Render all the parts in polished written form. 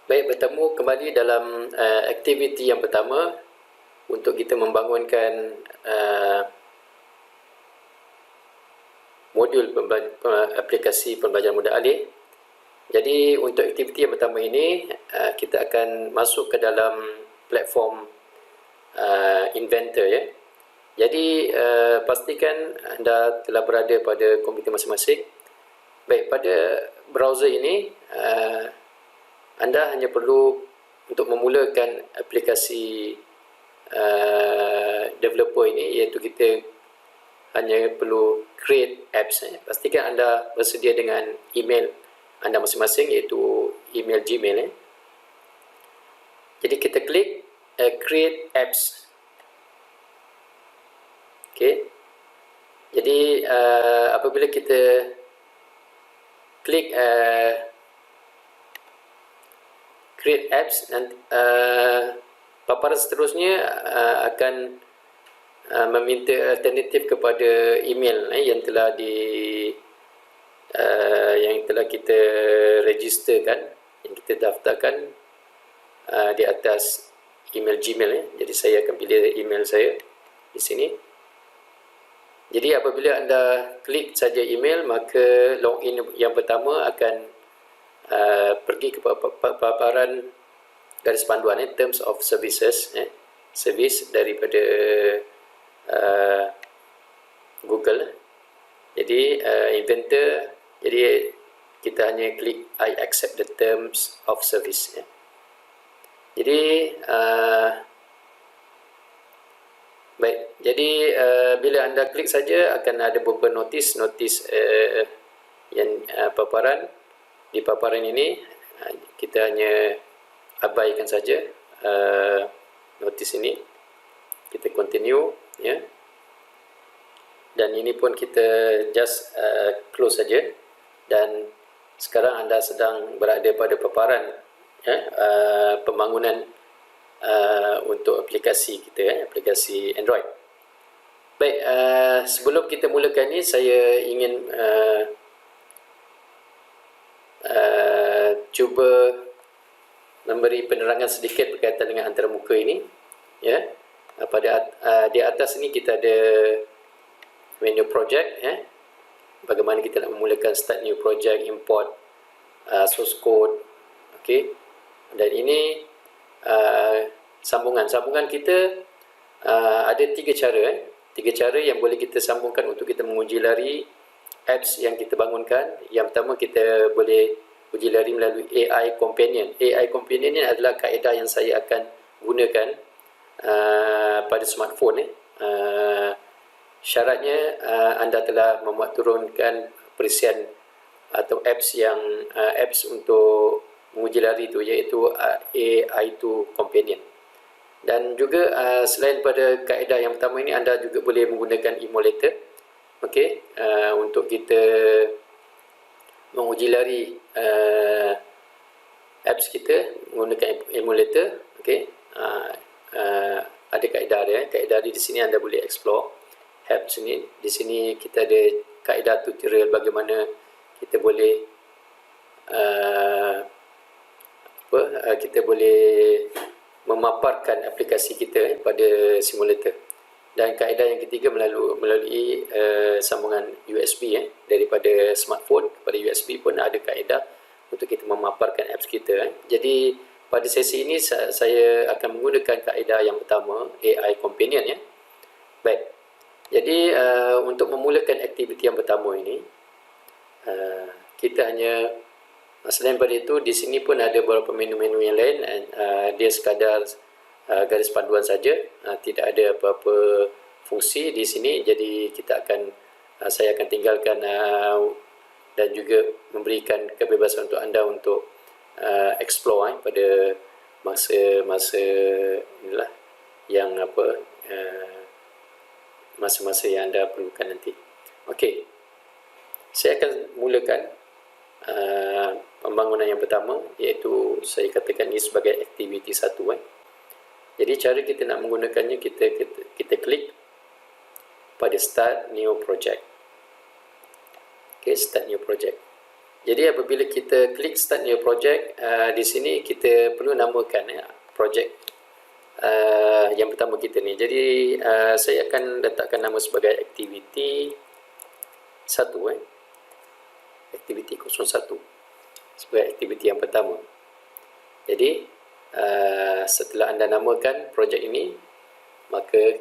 Baik, bertemu kembali dalam aktiviti yang pertama untuk kita membangunkan modul aplikasi pembelajaran mudah alih. Jadi untuk aktiviti yang pertama ini kita akan masuk ke dalam platform Inventor ya. Jadi pastikan anda telah berada pada komputer masing-masing. Baik, pada browser ini anda hanya perlu untuk memulakan aplikasi developer ini, iaitu kita hanya perlu create apps. Pastikan anda bersedia dengan email anda masing-masing, iaitu email Gmail. Jadi kita klik create apps. Okay. Jadi apabila kita klik create apps, paparan seterusnya akan meminta alternatif kepada email yang telah kita registerkan, yang kita daftarkan di atas email Gmail. Jadi saya akan pilih email saya di sini. Jadi apabila anda klik saja email, maka login yang pertama akan pergi ke paparan garis panduan terms of services, service daripada Google. Jadi Inventor, jadi kita hanya klik I accept the terms of service. Jadi baik, jadi bila anda klik saja akan ada beberapa notis yang paparan. Di paparan ini kita hanya abaikan saja notis ini, kita continue ya. Dan ini pun kita just close saja. Dan sekarang anda sedang berada pada paparan pembangunan untuk aplikasi kita, aplikasi Android. Baik, sebelum kita mulakan ini, saya ingin cuba memberi penerangan sedikit berkaitan dengan antarmuka ini ya. Di atas ini kita ada menu project ya. Bagaimana kita nak memulakan start new project, import source code. Okey. Dan ini sambungan kita ada tiga cara yang boleh kita sambungkan untuk kita menguji lari apps yang kita bangunkan. Yang pertama, kita boleh uji lari melalui AI Companion. AI Companion ini adalah kaedah yang saya akan gunakan pada smartphone. Syaratnya anda telah memuat turunkan perisian atau apps untuk menguji lari itu, iaitu AI2 Companion. Dan juga selain pada kaedah yang pertama ini, anda juga boleh menggunakan emulator. Okey, untuk kita menguji lari apps kita menggunakan emulator. Okey, ada kaedah dia. Kaedah di sini anda boleh explore apps ini. Di sini kita ada kaedah tutorial bagaimana kita boleh kita boleh memaparkan aplikasi kita pada simulator. Dan kaedah yang ketiga melalui sambungan USB daripada smartphone kepada USB pun ada kaedah untuk kita memaparkan apps kita. Jadi pada sesi ini saya akan menggunakan kaedah yang pertama, AI Companion ya. Baik. Jadi untuk memulakan aktiviti yang pertama ini, kita hanya selain pada itu, di sini pun ada beberapa menu-menu yang lain. Dia sekadar garis panduan saja, tidak ada apa-apa fungsi di sini. Jadi saya akan tinggalkan dan juga memberikan kebebasan untuk anda untuk explore pada masa inilah yang masa-masa yang anda perlukan nanti. Okey, saya akan mulakan pembangunan yang pertama, iaitu saya katakan ini sebagai aktiviti 1. Jadi cara kita nak menggunakannya, kita klik pada start new project. Okay, start new project. Jadi apabila kita klik start new project, di sini kita perlu namakan project yang pertama kita ni. Jadi saya akan letakkan nama sebagai activity 1, activity 01 sebagai aktiviti yang pertama. Jadi setelah anda namakan projek ini, maka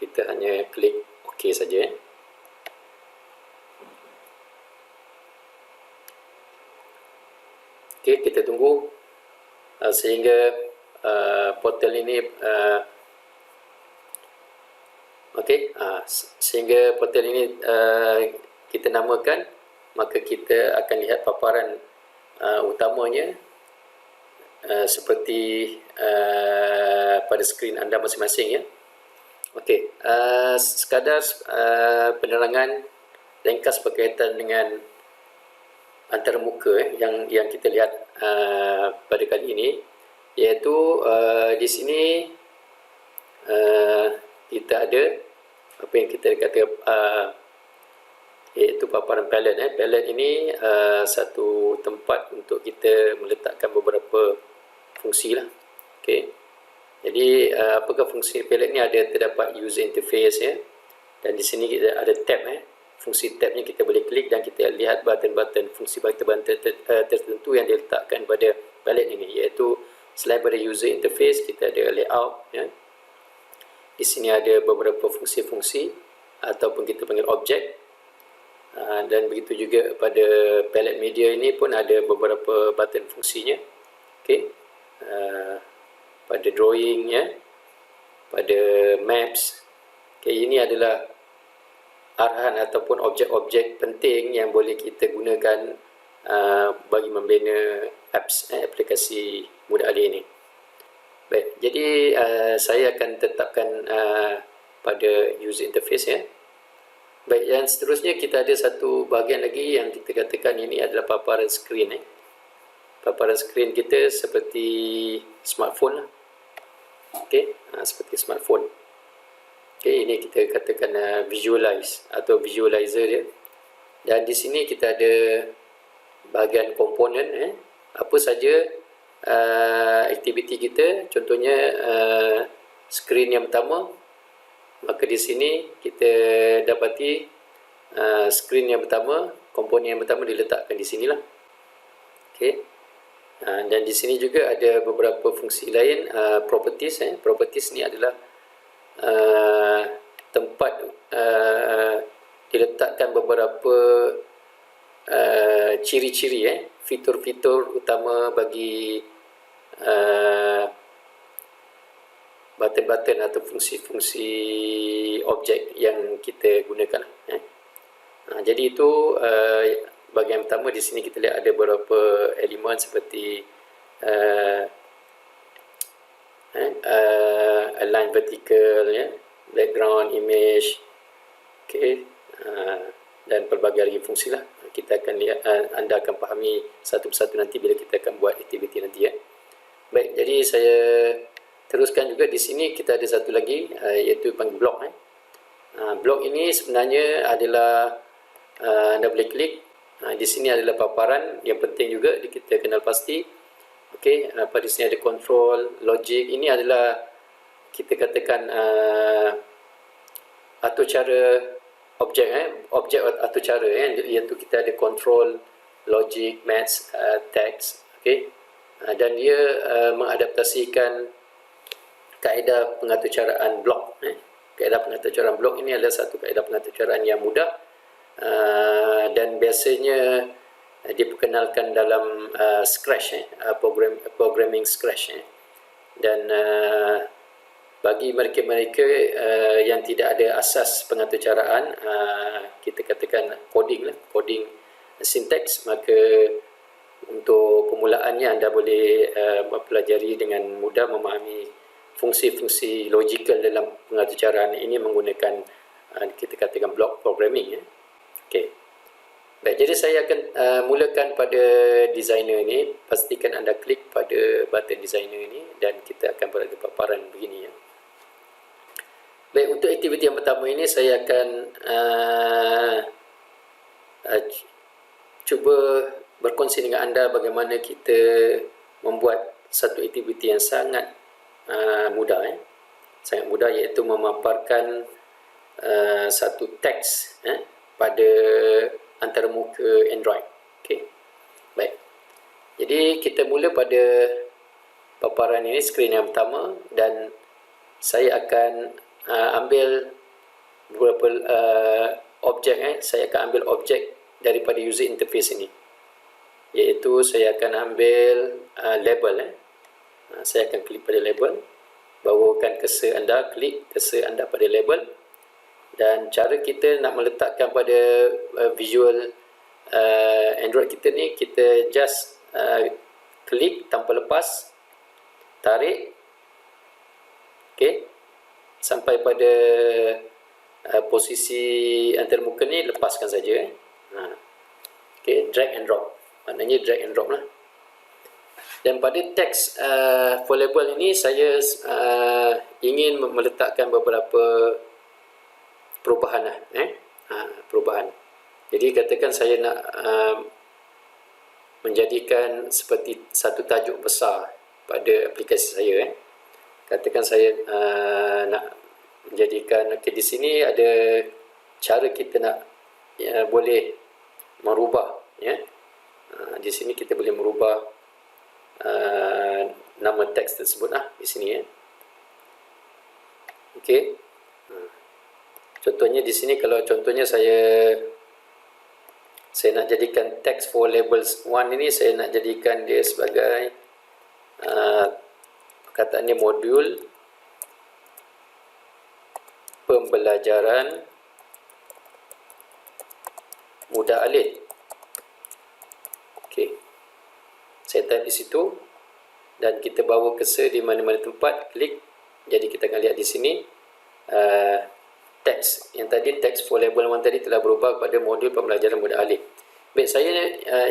kita hanya klik OK saja. Okey, kita tunggu sehingga portal ini sehingga portal ini kita namakan, maka kita akan lihat paparan utamanya seperti pada skrin anda masing-masing ya. Okey, sekadar penerangan ringkas berkaitan dengan antarmuka yang kita lihat pada kali ini, iaitu di sini kita ada apa yang kita kata iaitu paparan palette. Palette ini satu tempat untuk kita meletakkan beberapa fungsi lah. Okey, jadi apakah fungsi palette ni? Terdapat user interface ya, dan di sini kita ada tab fungsi tab ni kita boleh klik dan kita lihat button-button, fungsi button-button tertentu yang diletakkan pada palette ini, iaitu selain pada user interface kita ada layout ya. Di sini ada beberapa fungsi-fungsi ataupun kita panggil objek, dan begitu juga pada palette media ini pun ada beberapa button fungsinya. Okey, pada drawing ya, pada maps. Okey, ini adalah arahan ataupun objek-objek penting yang boleh kita gunakan bagi membina apps aplikasi Mudah Ali ini. Baik, jadi saya akan tetapkan pada user interface ya. Baik, yang seterusnya kita ada satu bahagian lagi yang kita katakan ini adalah paparan skrin. Paparan skrin kita seperti smartphone lah. Okey, seperti smartphone. Okay, ini kita katakan visualize atau visualizer dia. Dan di sini kita ada bahagian komponen apa saja aktiviti kita. Contohnya skrin yang pertama, maka di sini kita dapati skrin yang pertama, komponen yang pertama diletakkan di sinilah. Okey. Dan di sini juga ada beberapa fungsi lain, properties. Properties ni adalah tempat diletakkan beberapa ciri-ciri fitur-fitur utama bagi button-button atau fungsi-fungsi objek yang kita gunakan. Jadi itu bahagian pertama. Di sini kita lihat ada beberapa elemen seperti align vertical ya, background image, okey, dan pelbagai lagi fungsi lah. Kita akan lihat, anda akan fahami satu persatu nanti bila kita akan buat aktiviti nanti ya. Baik, jadi saya teruskan juga. Di sini kita ada satu lagi iaitu panggil blok. Blok ini sebenarnya adalah anda boleh klik. Di sini adalah paparan yang penting juga kita kenal pasti. Okey, pada sini ada control, logic. Ini adalah kita katakan atur cara objek objek atur cara iaitu kita ada control, logic, maths, text. Okey, dan dia mengadaptasikan kaedah pengaturcaraan blok. Kaedah pengaturcaraan blok ini adalah satu kaedah pengaturcaraan yang mudah dan biasanya diperkenalkan dalam Scratch, programming Scratch. Dan bagi mereka-mereka yang tidak ada asas pengaturcaraan, kita katakan coding syntax, maka untuk permulaannya anda boleh mempelajari dengan mudah memahami fungsi-fungsi logikal dalam pengaturcaraan ini menggunakan kita katakan block programming. Okey. Baik, jadi saya akan mulakan pada designer ini. Pastikan anda klik pada button designer ini dan kita akan berada paparan begini ya. Baik, untuk aktiviti yang pertama ini saya akan cuba berkongsi dengan anda bagaimana kita membuat satu aktiviti yang sangat mudah, sangat mudah, iaitu memaparkan satu teks pada antarmuka Android. Okey. Baik. Jadi kita mula pada paparan ini, skrin yang pertama, dan saya akan ambil beberapa objek. Saya akan ambil objek daripada user interface ini, iaitu saya akan ambil label. Saya akan klik pada label, bawakan cursor anda, klik cursor anda pada label, dan cara kita nak meletakkan pada visual Android kita ni, kita just klik tanpa lepas, tarik, okey, sampai pada posisi antarmuka ni, lepaskan saja. Okey, drag and drop, maknanya drag and drop lah. Dan pada teks for label ini, saya ingin meletakkan beberapa perubahan lah, perubahan. Jadi katakan saya nak menjadikan seperti satu tajuk besar pada aplikasi saya. Katakan saya nak menjadikan, di sini ada cara kita nak boleh merubah, di sini kita boleh merubah nama teks tersebut di sini. Okey. Contohnya di sini, kalau contohnya saya nak jadikan teks for labels 1 ini, saya nak jadikan dia sebagai perkataannya modul pembelajaran mudah alih. Okey. Saya type di situ dan kita bawa cursor di mana-mana tempat, klik. Jadi kita akan lihat di sini teks yang tadi, teks for label 1 tadi telah berubah kepada modul pembelajaran mudah alih. Baik, saya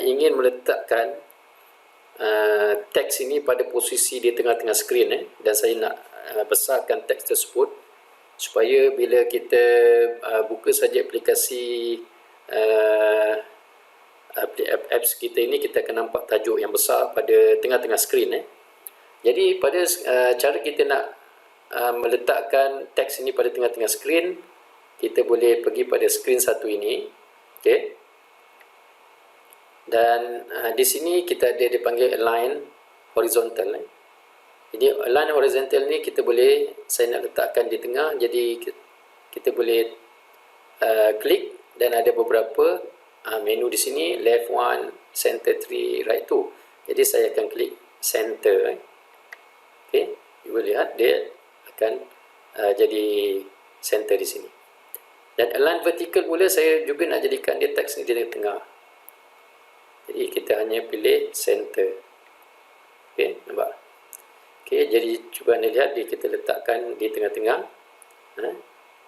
ingin meletakkan teks ini pada posisi di tengah-tengah skrin, dan saya nak besarkan teks tersebut supaya bila kita buka saja aplikasi apps kita ini, kita akan nampak tajuk yang besar pada tengah-tengah skrin. Jadi pada cara kita nak meletakkan teks ini pada tengah-tengah skrin, kita boleh pergi pada skrin satu ini. Okey. Dan di sini kita ada dipanggil align horizontal. Jadi align horizontal ni kita boleh, saya nak letakkan di tengah, jadi kita boleh klik, dan ada beberapa menu di sini, left 1, center 3, right 2. Jadi saya akan klik center. Okey, you boleh lihat dia akan jadi center di sini. Dan align vertical pula, saya juga nak jadikan dia teks ni di tengah. Jadi kita hanya pilih center. Okey, nampak? Okey, jadi cuba anda lihat, dia kita letakkan di tengah-tengah.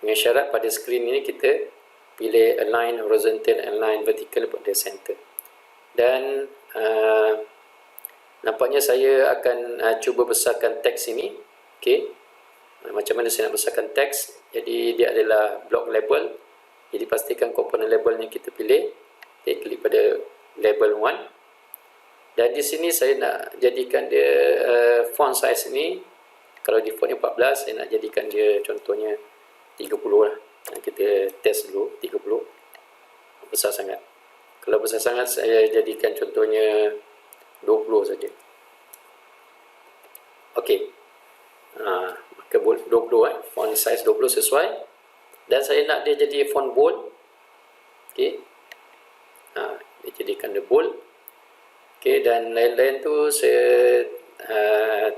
Dengan syarat pada skrin ini kita pilih align horizontal, align vertical pada center. Dan nampaknya saya akan cuba besarkan teks ini. Okey. Macam mana saya nak besarkan teks? Jadi dia adalah block label. Jadi pastikan komponen labelnya kita pilih. Okay, klik pada label 1. Dan di sini saya nak jadikan dia font size ini, kalau default ni 14, saya nak jadikan dia contohnya 30 lah. Kita test dulu 30. Besar sangat. Kalau besar sangat, saya jadikan contohnya 20 saja. Okey. Maka 20 font size 20 sesuai. Dan saya nak dia jadi font bold. Okey. Dia jadikan dia bold. Okey, dan lain-lain tu saya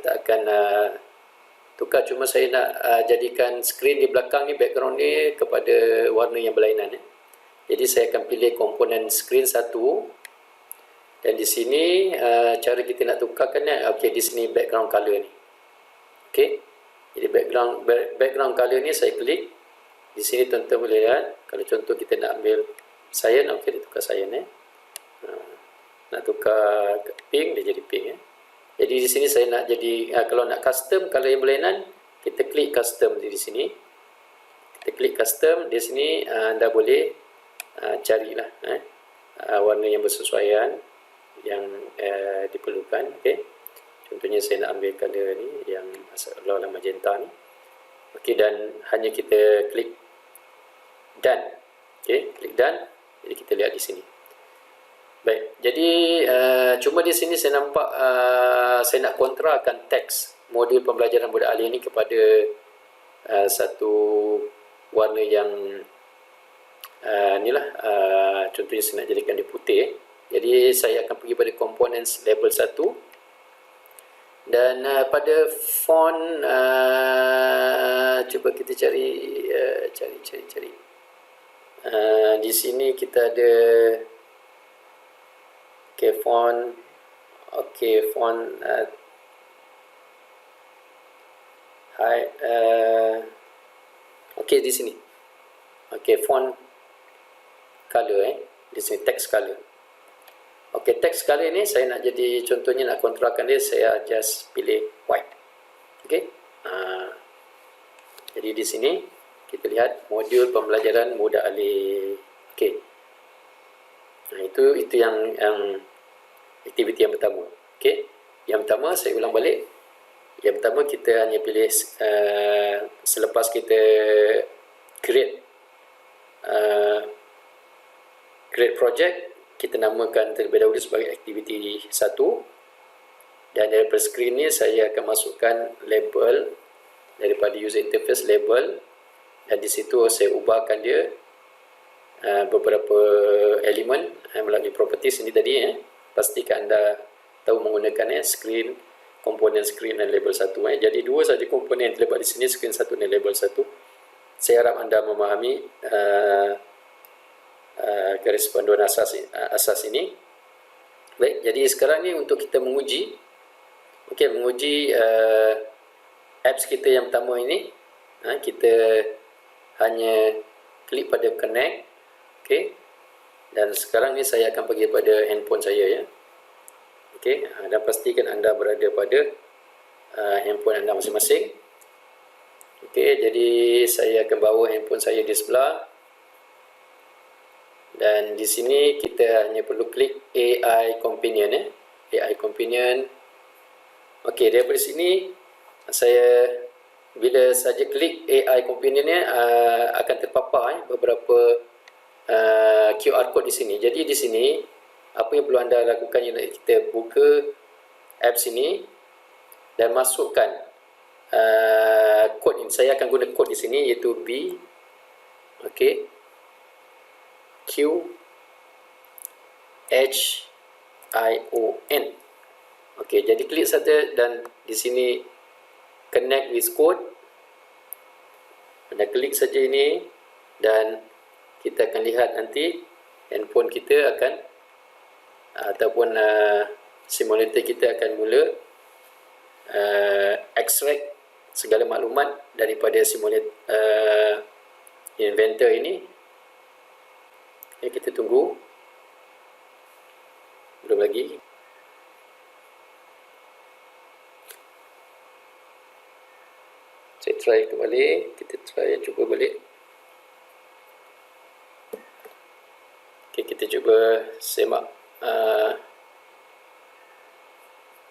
tak akan tukar, cuma saya nak jadikan skrin di belakang ni, background ni kepada warna yang berlainan. Jadi saya akan pilih komponen skrin satu, dan di sini cara kita nak tukarkan, okey, di sini background color ni. Okey, jadi background color ni saya klik. Di sini tuan-tuan boleh lihat, kalau contoh kita nak ambil cyan, okey, dia tukar cyan. Nak tukar pink, dia jadi pink. Jadi di sini saya nak jadi, kalau nak custom color yang berlainan, kita klik custom di sini. Kita klik custom di sini, anda boleh carilah warna yang bersesuaian. yang diperlukan. Okey, contohnya saya nak ambil color ni yang seolah-olah magenta ni. Okey, dan hanya kita klik done. Okey, klik done. Jadi kita lihat di sini. Baik, jadi cuma di sini saya nampak saya nak kontrakan teks modul pembelajaran budak alih ini kepada satu warna yang inilah, contohnya saya nak jadikan dia putih. Jadi saya akan pergi pada components label 1 dan pada font cuba kita cari di sini kita ada font. Font di sini. Font color di sini text color. Text color ni saya nak jadi, contohnya nak kontrakan dia, saya just pilih white. Jadi di sini kita lihat modul pembelajaran budak alih. Itu yang aktiviti yang pertama. Yang pertama saya ulang balik. Yang pertama kita hanya pilih selepas kita create project, kita namakan terlebih dahulu sebagai aktiviti 1, dan daripada screen ni saya akan masukkan label daripada user interface label, dan di situ saya ubahkan dia beberapa elemen melalui properties ini tadi. Pastikan anda tahu menggunakan screen, komponen screen dan label 1. Jadi dua saja komponen yang terlibat di sini, screen 1 dan label 1. Saya harap anda memahami garis panduan asas ini. Baik, jadi sekarang ni untuk kita menguji apps kita yang pertama ini, kita hanya klik pada connect. Dan sekarang ni saya akan pergi pada handphone saya, ya. Dan pastikan anda berada pada handphone anda masing-masing. Jadi saya akan bawa handphone saya di sebelah, dan di sini kita hanya perlu klik AI Companion, AI Companion. Daripada sini saya bila saja klik AI Companion ni akan terpapar beberapa QR code di sini. Jadi di sini apa yang perlu anda lakukan ialah kita buka apps ini dan masukkan kod ini. Saya akan guna kod di sini iaitu B Q H I O N. Jadi klik saja dan di sini connect with code. Anda klik saja ini dan kita akan lihat nanti handphone kita akan ataupun simulator kita akan mula extract segala maklumat daripada simulator inventor ini. Kita tunggu, belum lagi. Saya try kembali, kita cuba balik. Kita cuba semak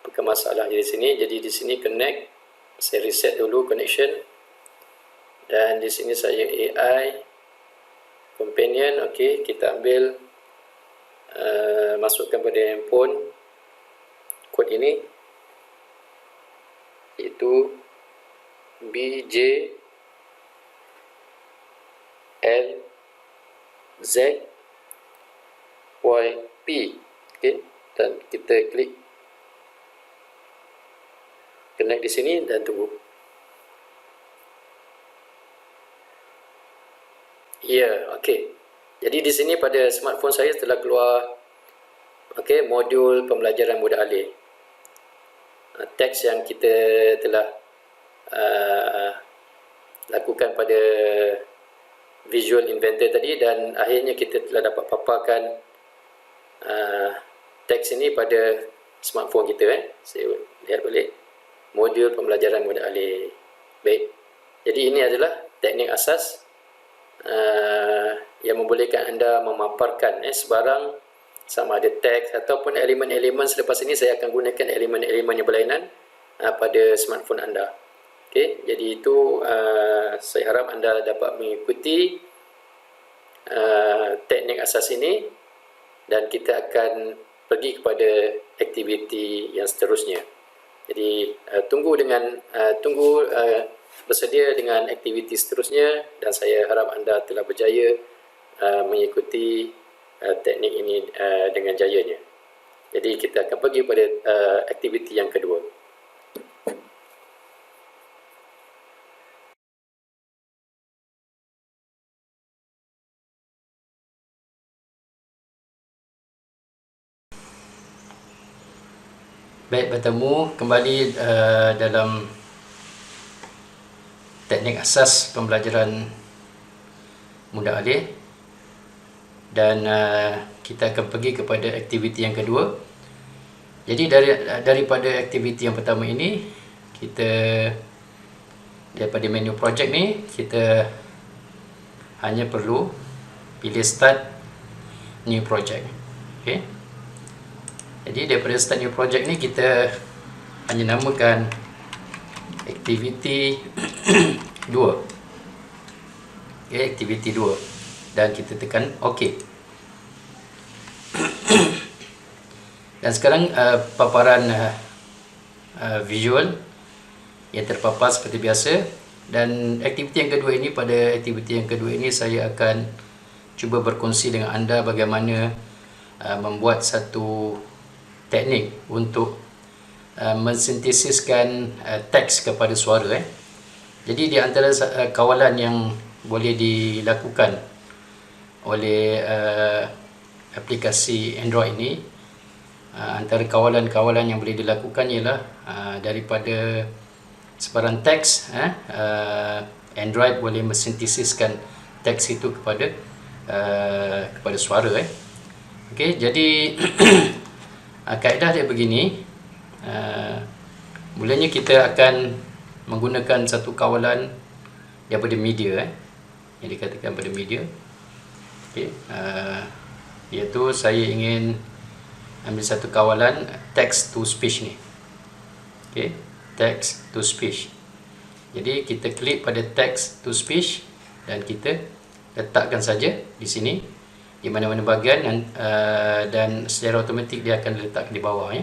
bukan masalah di sini. Jadi di sini connect, saya reset dulu connection, dan di sini saya AI Companion. Kita ambil masukkan pada handphone kod ini iaitu BJ L Z YP. Dan kita klik connect di sini dan tunggu. Jadi di sini pada smartphone saya telah keluar modul pembelajaran budak alih. Teks yang kita telah lakukan pada Visual Inventor tadi, dan akhirnya kita telah dapat paparkan teks ini pada smartphone kita. Saya lihat balik modul pembelajaran budak alih. Baik, jadi ini adalah teknik asas yang membolehkan anda memaparkan sebarang sama ada teks ataupun elemen-elemen. Selepas ini saya akan gunakan elemen-elemen yang berlainan pada smartphone anda. Okey, jadi itu saya harap anda dapat mengikuti teknik asas ini, dan kita akan pergi kepada aktiviti yang seterusnya. Jadi tunggu bersedia dengan aktiviti seterusnya, dan saya harap anda telah berjaya mengikuti teknik ini dengan jayanya. Jadi kita akan pergi pada aktiviti yang kedua. Baik, bertemu kembali dalam teknik asas pembelajaran mudah alih, dan kita akan pergi kepada aktiviti yang kedua. Jadi daripada aktiviti yang pertama ini, kita daripada menu project ni, kita hanya perlu pilih start new project. Okay. Jadi daripada start new project ni, kita hanya namakan aktiviti 2. Okay, aktiviti 2, dan kita tekan OK. Dan sekarang paparan visual yang terpapar seperti biasa. Dan aktiviti yang kedua ini, pada aktiviti yang kedua ini saya akan cuba berkongsi dengan anda bagaimana membuat satu teknik untuk mensintesiskan teks kepada suara. Jadi di antara kawalan yang boleh dilakukan oleh aplikasi Android ini, antara kawalan-kawalan yang boleh dilakukan ialah daripada sebarang teks, Android boleh mensintesiskan teks itu kepada suara. Okey, jadi kaedah dia begini. Mulanya kita akan menggunakan satu kawalan daripada media, yang dikatakan pada media. Okey, iaitu saya ingin ambil satu kawalan text to speech ni. Okey, text to speech. Jadi kita klik pada text to speech dan kita letakkan saja di sini, di mana-mana bahagian, dan secara automatik dia akan letakkan di bawah.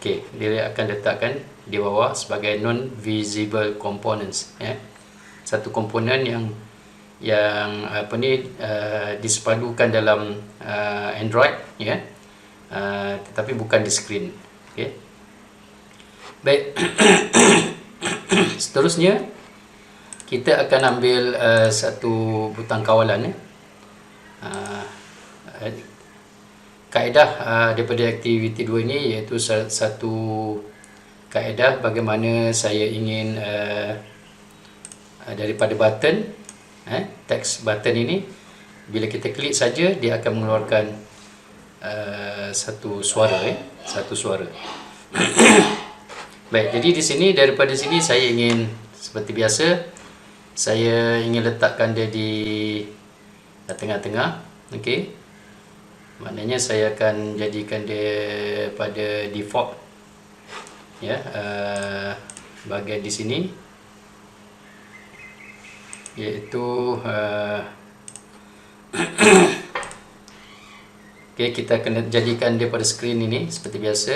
Okey, dia akan letakkan di bawah sebagai non-visible components. Satu komponen yang disepadukan dalam Android, tetapi bukan di skrin. Okey. Baik. Seterusnya kita akan ambil satu butang kawalan. Kaedah daripada aktiviti 2 ini, iaitu satu kaedah bagaimana saya ingin daripada button, teks button ini, bila kita klik saja dia akan mengeluarkan satu suara. Baik, jadi di sini, daripada sini saya ingin, seperti biasa, saya ingin letakkan dia di tengah-tengah. Okey. Maknanya saya akan jadikan dia pada default, bahagian di sini, iaitu okey, kita akan jadikan dia pada skrin ini seperti biasa.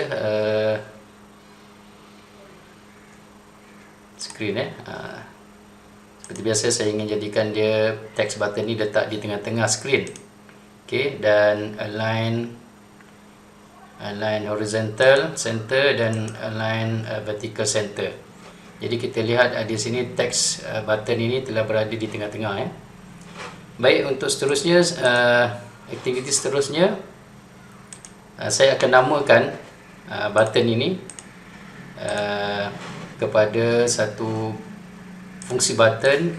Skrin seperti biasa saya ingin jadikan dia text button ni letak di tengah-tengah skrin. Okey, dan align horizontal center dan align vertical center. Jadi kita lihat di sini text button ini telah berada di tengah-tengah. Baik, untuk seterusnya, aktiviti seterusnya, saya akan namakan button ini kepada satu fungsi button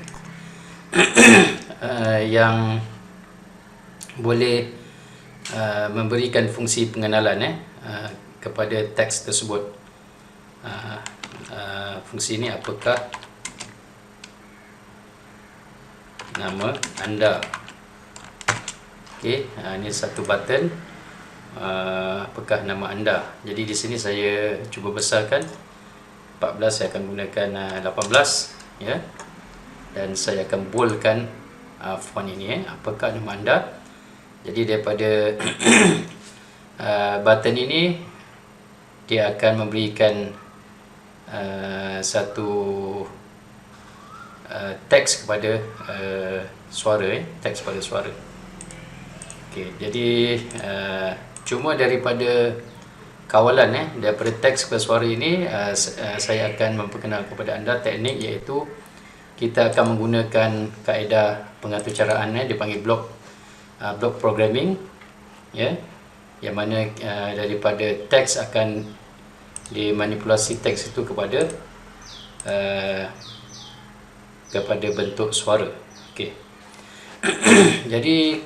yang boleh memberikan fungsi pengenalan kepada teks tersebut. Fungsi ini, apakah nama anda? Okey, ini satu button apakah nama anda. Jadi di sini saya cuba besarkan 14, saya akan gunakan 18 ya. Dan saya akan boldkan font ini apakah nama anda. Jadi daripada button ini dia akan memberikan satu teks kepada suara, teks pada suara. Okey, jadi cuma daripada kawalan daripada teks kepada suara ini saya akan memperkenalkan kepada anda teknik, iaitu kita akan menggunakan kaedah pengaturcaraan dipanggil block programming ya, yang mana daripada teks akan dimanipulasi teks itu kepada bentuk suara. Okey. Jadi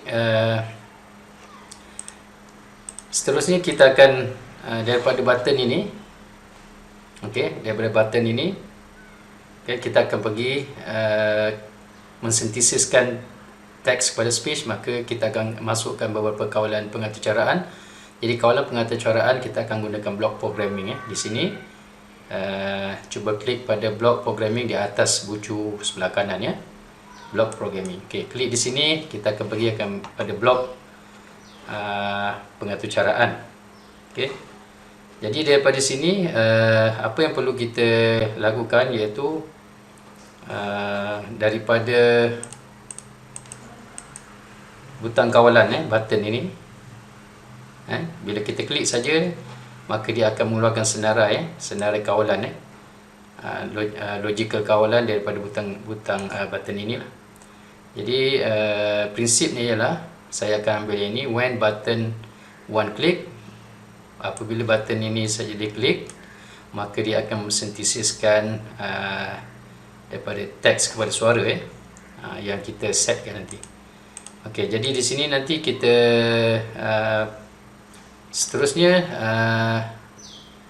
seterusnya kita akan daripada button ini, okey, daripada button ini, okay, kita akan pergi mensintesiskan teks kepada speech. Maka kita akan masukkan beberapa kawalan pengaturcaraan. Jadi kawalan pengaturcaraan kita akan gunakan block programming di sini. Cuba klik pada block programming di atas bucu sebelah kanan ya. Block programming. Okey, klik di sini, kita akan pergi pada block pengaturcaraan. Okey. Jadi daripada sini apa yang perlu kita lakukan, iaitu daripada butang kawalan button ini, bila kita klik saja, maka dia akan mengeluarkan senarai kawalan logical kawalan daripada butang button ini lah. Jadi prinsipnya ialah saya akan ambil ini when button one click. Apabila button ini saja diklik, maka dia akan mensintesiskan daripada teks kepada suara yang kita setkan nanti. Okey, jadi di sini nanti kita seterusnya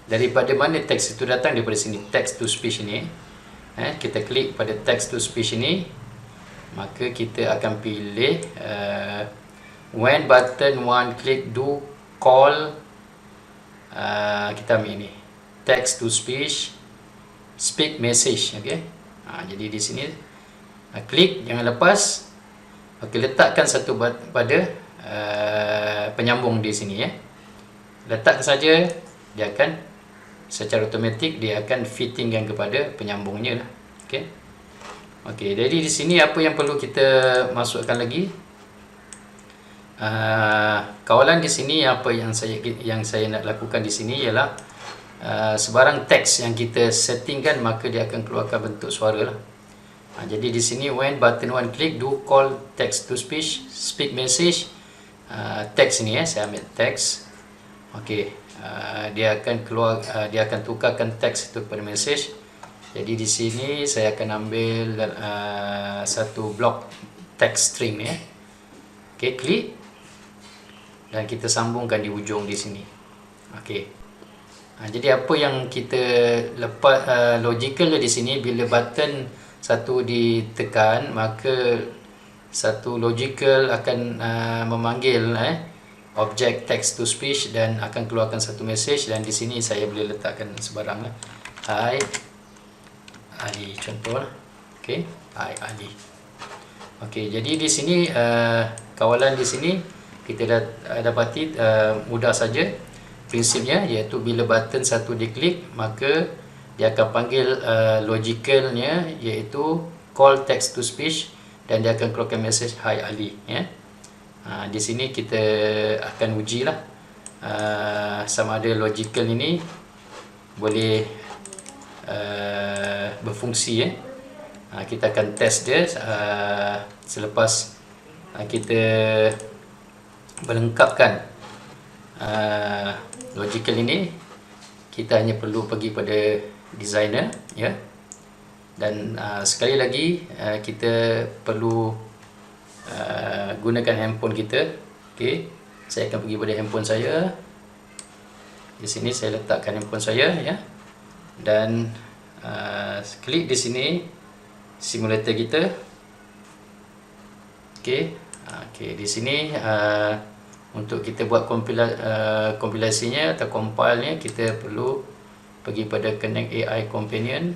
daripada mana teks itu datang, daripada sini text to speech ini. Kita klik pada text to speech ini, maka kita akan pilih when button one click do call, kita ambil ini text to speech speak message. Okey. Jadi di sini klik, jangan lepas. Okey, letakkan satu pada penyambung di sini ya. Letakkan saja, dia akan secara automatik dia akan fittingkan kepada penyambungnya lah. Okey. Okey, jadi di sini apa yang perlu kita masukkan lagi? Kawalan di sini apa yang saya nak lakukan di sini ialah sebarang teks yang kita settingkan, maka dia akan keluarkan bentuk suara lah. Jadi di sini when button one click do call text to speech speak message, teks ini saya ambil teks. Okey, dia akan keluar, dia akan tukarkan teks itu kepada message. Jadi di sini saya akan ambil satu blok text string ni. Okey, klik dan kita sambungkan di ujung di sini. Okey. Jadi apa yang kita lepas logical di sini, bila button satu ditekan, maka satu logical akan memanggil objek text to speech dan akan keluarkan satu message. Dan di sini saya boleh letakkan sebarang lah. Hi Ali, contoh lah. Okey, hi Ali. Okey, jadi di sini kawalan di sini kita dah dapati mudah saja prinsipnya, iaitu bila button satu diklik, maka dia akan panggil logicalnya, iaitu call text to speech, dan dia akan keluarkan message hi Ali ya. Di sini kita akan ujilah sama ada logical ini boleh berfungsi ya. Kita akan test dia selepas kita melengkapkan logical ini. Kita hanya perlu pergi pada designer ya. Dan sekali lagi kita perlu gunakan handphone kita. Okey, saya akan pergi pada handphone saya. Di sini saya letakkan handphone saya ya. Dan klik di sini simulator kita. Okey. Okey, di sini Untuk kita buat kompilasinya atau compile-nya, kita perlu pergi pada Connect AI Companion.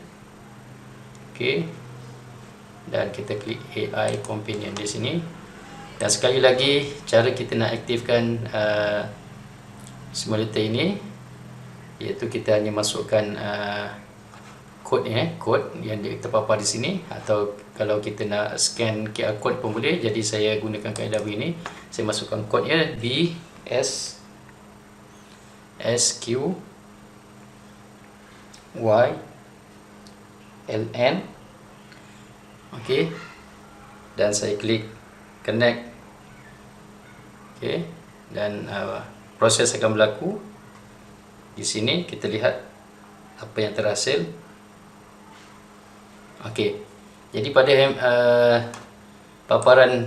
Okey. Dan kita klik AI Companion di sini. Dan sekali lagi, cara kita nak aktifkan simulator ini, iaitu kita hanya masukkan kod yang terpapar di sini, atau kalau kita nak scan QR code pun boleh. Jadi saya gunakan kaedah begini, saya masukkan kodnya BSQYLN. okey, dan saya klik connect. okey, dan proses akan berlaku. Di sini kita lihat apa yang terhasil. Okey, jadi pada paparan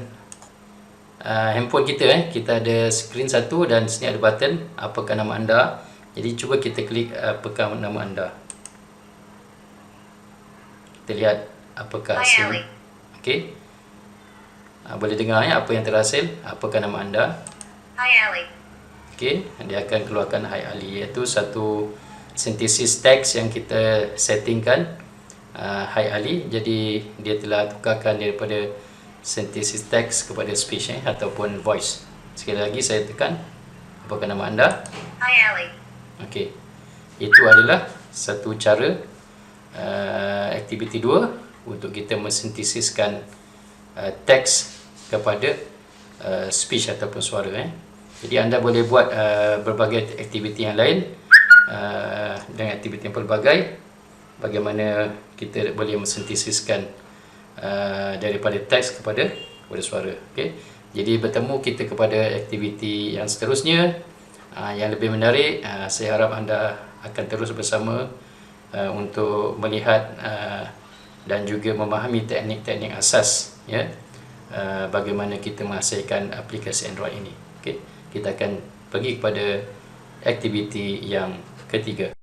handphone kita, kita ada screen satu dan di sini ada button apakah nama anda. Jadi cuba kita klik apakah nama anda. Kita lihat apakah hasil. Okey, boleh dengar apa yang terhasil. Apakah nama anda? Hi Ali. Okey, dia akan keluarkan Hi Ali, iaitu satu sintesis teks yang kita settingkan. Hi Ali, jadi dia telah tukarkan daripada sintesis teks kepada speech ataupun voice. Sekali lagi saya tekan, apakah nama anda? Hi Ali. Okey, itu adalah satu cara aktiviti 2 untuk kita mensintesiskan teks kepada speech ataupun suara. Jadi anda boleh buat berbagai aktiviti yang lain dengan aktiviti yang pelbagai. Bagaimana kita boleh mensintesiskan daripada teks kepada suara. Okay? Jadi bertemu kita kepada aktiviti yang seterusnya yang lebih menarik. Saya harap anda akan terus bersama untuk melihat dan juga memahami teknik-teknik asas, ya, bagaimana kita menghasilkan aplikasi Android ini. Okay? Kita akan pergi kepada aktiviti yang ketiga.